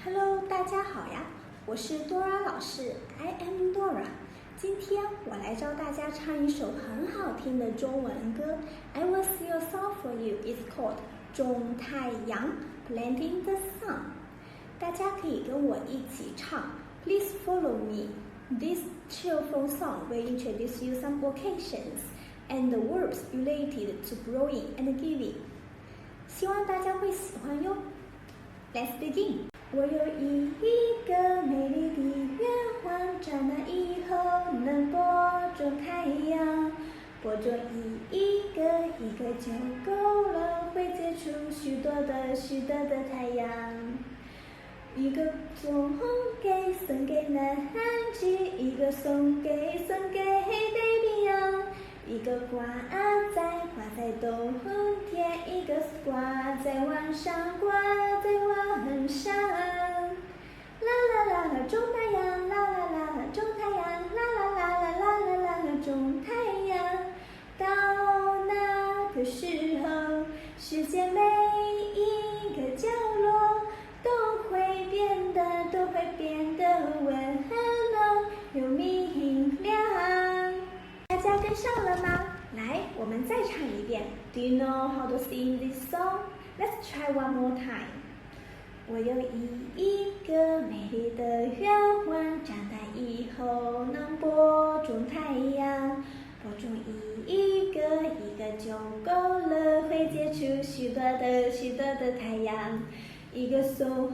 Hello， 大家好呀，我是 Dora 老师 ，I am Dora。今天我来教大家唱一首很好听的中文歌。I will sing a song for you. It's called 种太阳 Planting the Sun。大家可以跟我一起唱 ，Please follow me. This cheerful song will introduce you some occasions and the verbs related to growing and giving。希望大家会喜欢哟。Let's begin。我有一个美丽的愿望，长大以后能播种太阳，播种一个就够了，会结出许多的太阳。一个送给南极，一个送给北冰洋，一个挂在冬天，一个挂在晚上，挂在晚上。啦啦啦啦，种太阳，啦啦啦啦，种太阳，啦啦啦啦啦啦啦啦，种太阳。到那个时候，世界每一个角落都会变得温暖又明亮。大家跟上了吗？来，我们再唱一遍。Do you know how to sing this song? Let's try one more time. 我有一个美丽的愿望，长大以后能播种太阳，播种一个就够了，会结出许多的太阳。一个送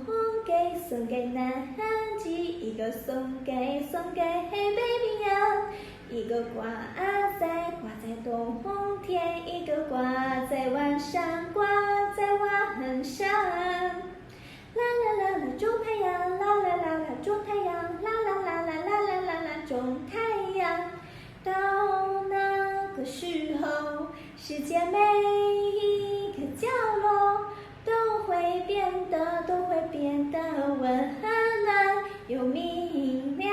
给南极，一个送给北冰洋，一个挂在冬天，一个挂在晚上，挂在晚上。啦啦啦啦，种太阳，啦啦啦啦，种太阳，啦啦啦啦啦啦啦啦，种太阳。到那个时候，世界每一个角落都会变得温暖又明亮。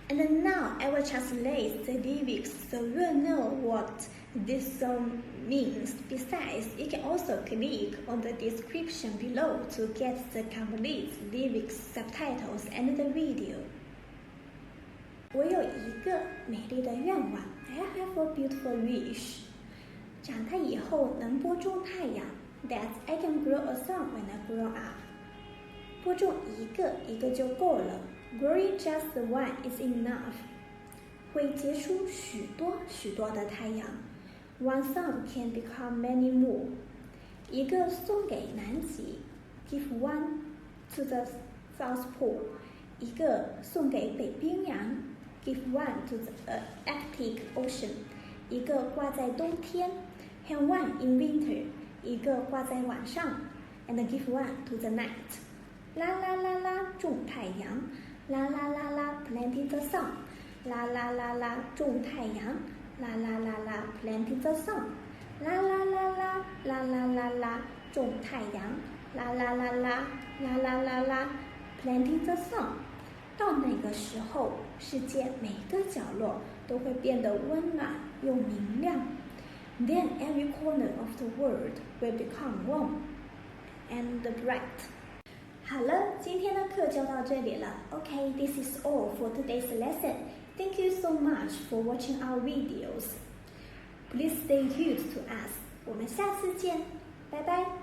And now I will translate the lyrics so you know what this song means. Besides, you can also click on the description below to get the complete lyrics, subtitles, and the video. 我有一个美丽的愿望 I have a beautiful wish. 长大以后能播种太阳 That I can grow a sun when I grow up. 播种一个就够了 Growing just one is enough. 会结出许多的太阳 One sun can become many more. 一个送给南极 Give one to the South Pole. 一个送给北冰洋 Give one to the Arctic Ocean. 一个挂在冬天 Hang one in winter. 一个挂在晚上 And give one to the night. 啦啦啦啦，种太阳。啦啦啦啦 planting the sun. 啦啦啦啦，种太阳。啦啦啦啦 planting the sun. 啦啦啦啦，啦啦啦啦，种太阳。啦啦啦啦，啦啦啦啦 planting the sun. 到那个时候，世界每个角落都会变得温暖又明亮。Then every corner of the world will become warm and bright. 好了，今天的课就到这里了。Okay, this is all for today's lesson. Thank you so much for watching our videos. Please stay tuned to us. 我们下次见，拜拜。